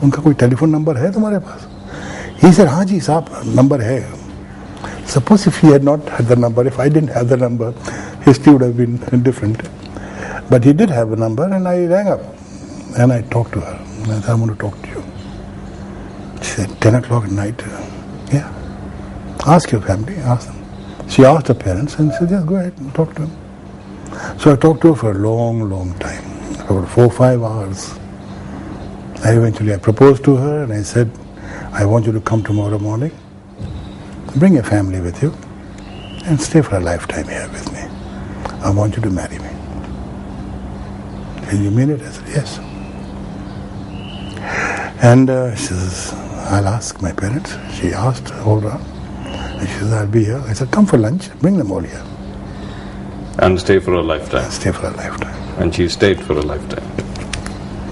उनका कोई telephone number है तुम्हारे पास? He said, हाँ जी साहब, नंबर है. Suppose if he had not had the number, if I didn't have the number, history would have been different. But he did have a number, and I rang up and I talked to her. I said, I want to talk to you. She said, 10 o'clock at night. Yeah. Ask your family, ask them. She asked her parents and said, just go ahead and talk to them. So I talked to her for a long, long time, for about 4 or 5 hours. I proposed to her and I said, I want you to come tomorrow morning, bring your family with you, and stay for a lifetime here with me. I want you to marry me. And you mean it? I said, yes. And she says, I'll ask my parents. She asked, hold on. And she says, I'll be here. I said, come for lunch, bring them all here. And stay for a lifetime. Stay for a lifetime. And she stayed for a lifetime.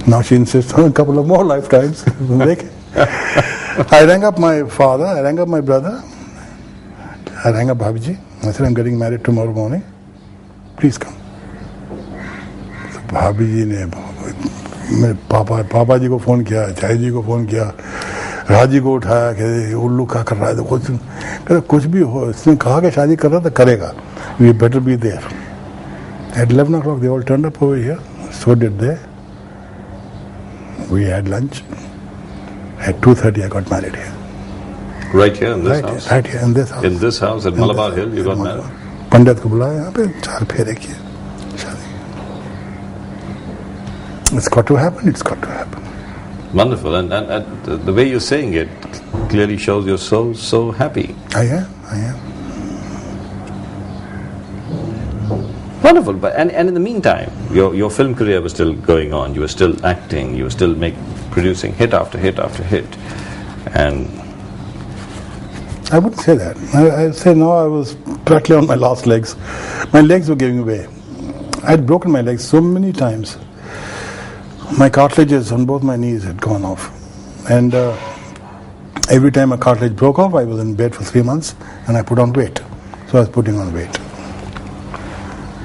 Now she insists on a couple of more lifetimes. I rang up my father, I rang up my brother, I rang up Bhabiji. I said, I'm getting married tomorrow morning. Please come. So Bhabiji ne मेरे पापा जी को phone किया, चाय जी को phone किया, राजी को उठाया कि उल्लू क्या कर रहा है, तो कुछ भी हो, इसने कहा कि शादी कर रहा था, करेगा. We better be there. At 11 o'clock they all turned up over here. So did they. We had lunch. At 2:30 I got married here. Right here in this house? Right here in this house. In this house at Malabar Hill you got married? पंडित को बुलाया, यहाँ पे 4 फेरे किए शादी. It's got to happen. It's got to happen. Wonderful, and the way you're saying it clearly shows you're so happy. I am. Wonderful, but and in the meantime, your film career was still going on. You were still acting. You were still producing hit after hit after hit, and I wouldn't say that. I'd say no. I was practically on my last legs. My legs were giving way. I'd broken my legs so many times. My cartilages on both my knees had gone off, and every time a cartilage broke off, I was in bed for 3 months, and I put on weight. So I was putting on weight.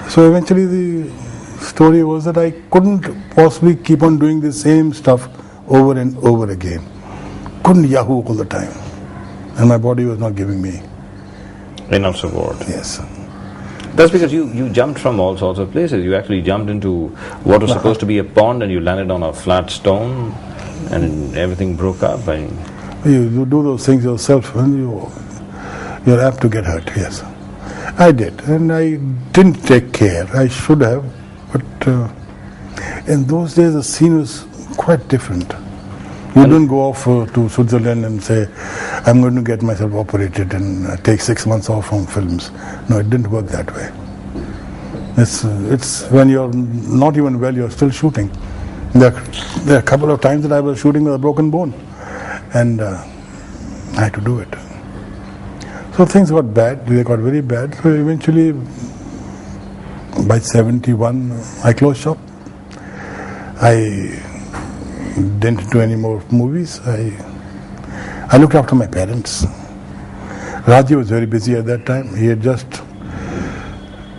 So eventually the story was that I couldn't possibly keep on doing the same stuff over and over again. Couldn't yahoo all the time. And my body was not giving me enough support. Yes. That's because you jumped from all sorts of places. You actually jumped into what was supposed to be a pond and you landed on a flat stone and everything broke up. You do those things yourself and you're apt to get hurt, yes. I did, and I didn't take care. I should have, but in those days the scene was quite different. You don't go off to Switzerland and say, I'm going to get myself operated and take 6 months off from films. No, it didn't work that way. It's when you're not even well, you're still shooting. There are a couple of times that I was shooting with a broken bone, and I had to do it. So things got bad, they got very bad. So eventually, by 71, I closed shop. I didn't do any more movies. I looked after my parents. Raji was very busy at that time. He had just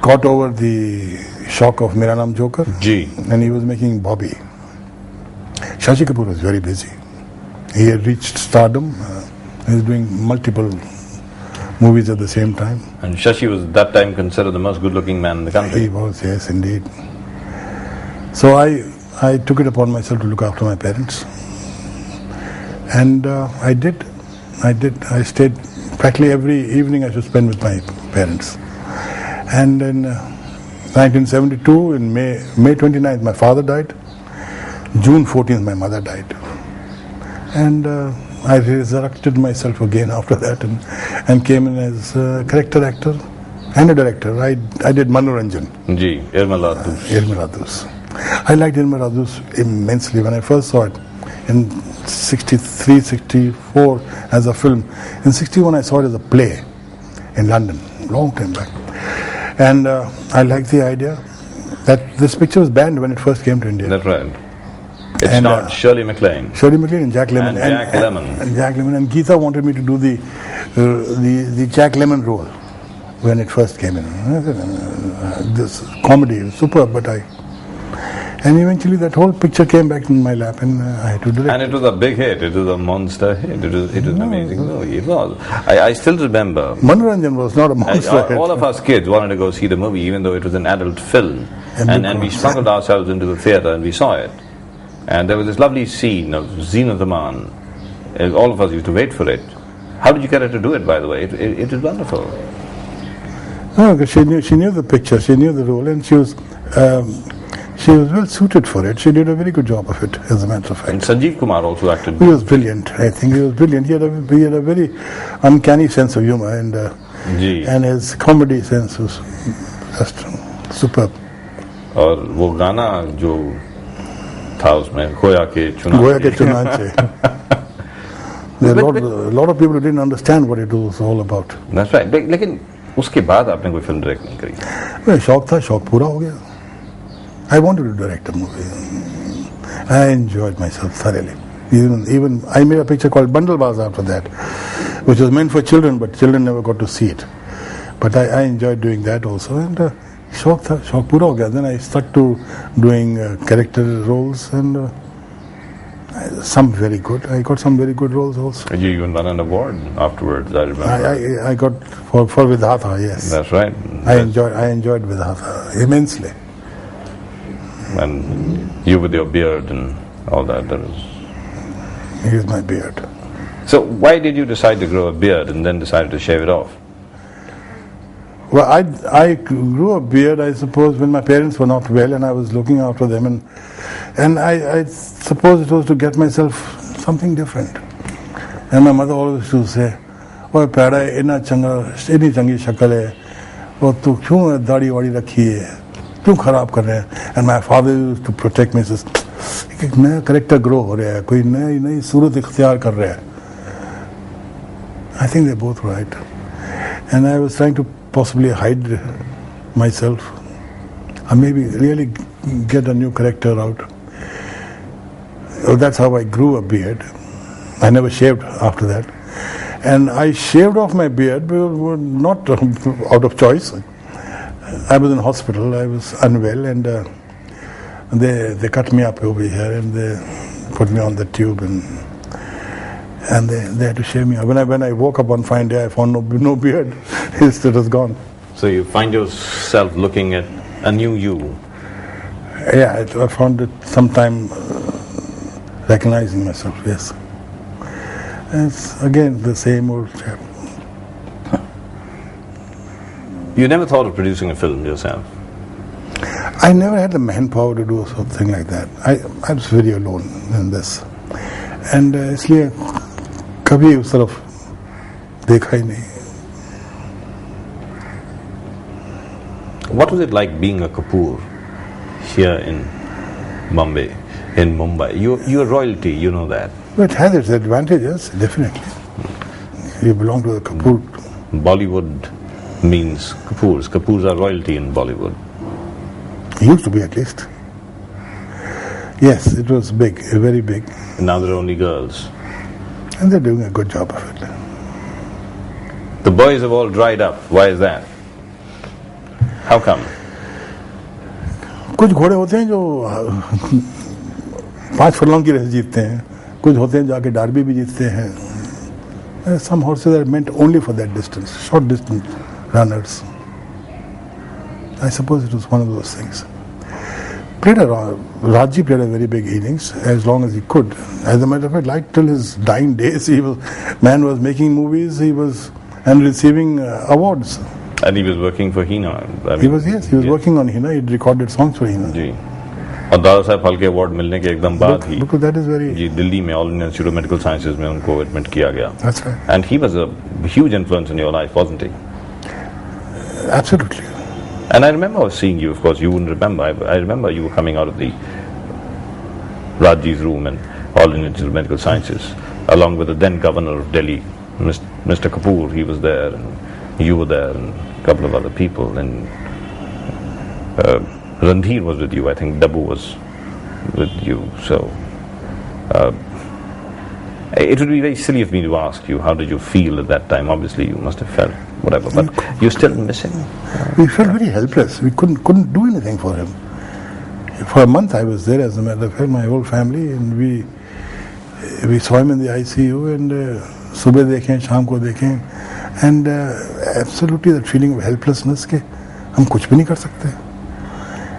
got over the shock of Mera Naam Joker. Gee. And he was making Bobby. Shashi Kapoor was very busy. He had reached stardom. He was doing multiple movies at the same time. And Shashi was at that time considered the most good-looking man in the country. He was, yes, indeed. So I took it upon myself to look after my parents. And I did. I stayed practically every evening I should spend with my parents. And in 1972, in May 29th, my father died. June 14th, my mother died. And I resurrected myself again after that and came in as a character actor and a director. I did Manoranjan. Ji, Irmaladus. I liked Irmaladus immensely when I first saw it in 63, 64 as a film. In 61 I saw it as a play in London, long time back. And I liked the idea that this picture was banned when it first came to India. That's right. It starred Shirley MacLaine. Shirley MacLaine and Jack Lemmon. And Jack Lemmon. And Geeta wanted me to do the Jack Lemmon role when it first came in. This comedy was superb, but And eventually that whole picture came back in my lap and I had to direct. And it was a big hit. It was a monster hit. It was an amazing movie. It was. I still remember. Manoranjan was not a monster hit. All of us kids wanted to go see the movie, even though it was an adult film. And we smuggled ourselves into the theatre and we saw it. And there was this lovely scene of Zina Zaman. All of us used to wait for it. How did you get her to do it, by the way? It is wonderful. No, because she knew the picture, she knew the role, and she was well suited for it. She did a very good job of it, as a matter of fact. And Sanjeev Kumar also acted. He was brilliant. I think he was brilliant. He had a very uncanny sense of humor, and his comedy sense was just superb. और वो गाना जो था उसमें खोया के चुनाचे. There are a lot of people who didn't understand what it was all about. That's right. लेकिन उसके बाद आपने कोई फिल्म डायरेक्ट नहीं करी? शौक था, शौक पूरा हो गया. I wanted to direct a movie. I enjoyed myself thoroughly. Even I made a picture called Bundlebaz after that, which was meant for children, but children never got to see it. But I enjoyed doing that also, and शौक था, शौक पूरा हो गया. Then I stuck to doing character roles, and some very good. I got some very good roles also. You even won an award afterwards, I remember. I got for Vidhatha, yes. That's right. I enjoyed Vidhatha immensely. And you with your beard and all that. Here's my beard. So why did you decide to grow a beard and then decided to shave it off? Well, I grew a beard, I suppose, when my parents were not well and I was looking after them, and I suppose it was to get myself something different. And my mother always used to say, "Oh, Pada, inna changi shakal hai, oh, tu kyun daadi wadi rakhi hai? क्यों खराब कर रहे हैं?" And my father used to protect me. Says, एक नया character grow हो रहा है, कोई नई सूरत इख्तियार कर रहा है. I think they're both right. And I was trying to possibly hide myself, or maybe really get a new character out. That's how I grew a beard. I never shaved after that. And I shaved off my beard, but not out of choice. I was in hospital, I was unwell, and they cut me up over here and they put me on the tube, and they had to shave me. When I woke up one fine day, I found no beard. It was gone. So you find yourself looking at a new you. Yeah, I found it sometime recognizing myself, yes. It's again the same old chap. You never thought of producing a film yourself? I never had the manpower to do something like that. I was very alone in this. And इसलिए कभी उस तरफ देखा ही नहीं. What was it like being a Kapoor here in Bombay, in Mumbai? You're royalty, you know that. It has its advantages, definitely. You belong to the Kapoor. Bollywood means Kapoors. Kapoors are royalty in Bollywood. Used to be, at least. Yes, it was big, very big. And now there are only girls. And they're doing a good job of it. The boys have all dried up. Why is that? How come? कुछ घोड़े होते हैं जो 5 फुर्लॉन्ग की race जीतते हैं, कुछ होते हैं जाके डार्बी भी जीतते हैं. Some horses are meant only for that distance, short distance runners. I suppose it was one of those things. Raji played a very big innings as long as he could. As a matter of fact, like till his dying days, man was making movies, and receiving awards. And he was working for Hina. He was working on Hina. He recorded songs for Hina. जी. और Dada Saheb Phalke award मिलने के एकदम बाद ही because that is very जी दिल्ली में all Indian institute of medical sciences में उनको admit किया गया. That's right. And he was a huge influence in your life, wasn't he? Absolutely. And I remember seeing you. Of course, you wouldn't remember. I remember you were coming out of the Raji's room and all Indian Institute of Medical Sciences, along with the then governor of Delhi, Mr. Kapoor. He was there, and you were there, and a couple of other people. And Randhir was with you. I think Dabu was with you. So it would be very silly of me to ask you, how did you feel at that time? Obviously, you must have felt whatever, but you still miss him. We felt very helpless. We couldn't do anything for him. For a month I was there, as a matter of fact, my whole family, and we saw him in the ICU, and subah dekhen, shaam ko dekhen, and absolutely that feeling of helplessness ke hum kuch bhi nahi kar sakte.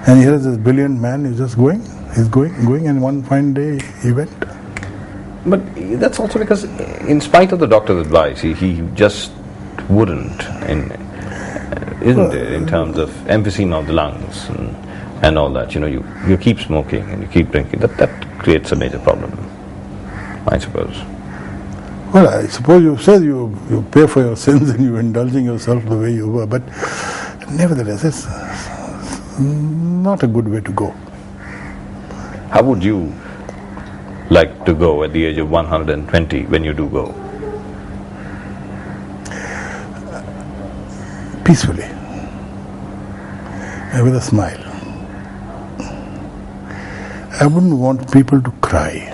And here is this brilliant man, he's just going, and one fine day he went. But that's also because, in spite of the doctor's advice, he just wouldn't, isn't it, in terms of emphysema of the lungs and all that. You keep smoking and you keep drinking. That creates a major problem, I suppose. Well, I suppose you said you pay for your sins and you're indulging yourself the way you were, but nevertheless, it's not a good way to go. How would you like to go at the age of 120 when you do go? Peacefully, and with a smile. I wouldn't want people to cry.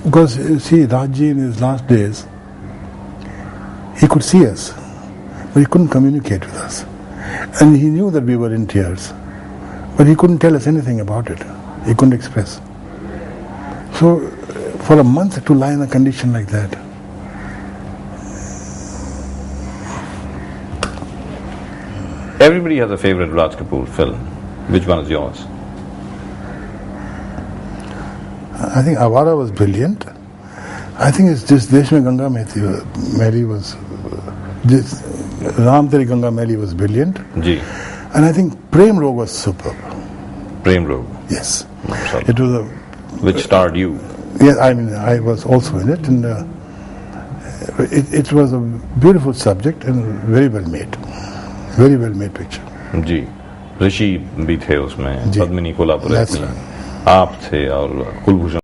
Because you see, Rajji in his last days, he could see us, but he couldn't communicate with us. And he knew that we were in tears, but he couldn't tell us anything about it. He couldn't express. So, for a month to lie in a condition like that, everybody has a favorite Raj Kapoor film. Which one is yours? I think Avara was brilliant. I think it's just Desh Mein Ganga Mehli was, Ram Teri Ganga Mehli was brilliant. Ji. And I think Prem Rog was superb. Prem Rog? Yes. It was which starred you? Yes, I mean, I was also in it, and it was a beautiful subject and very well made. Very well made picture. जी, ऋषि भी थे उसमें, पद्मिनी कोल्हापुर, आप थे और कुलभूषण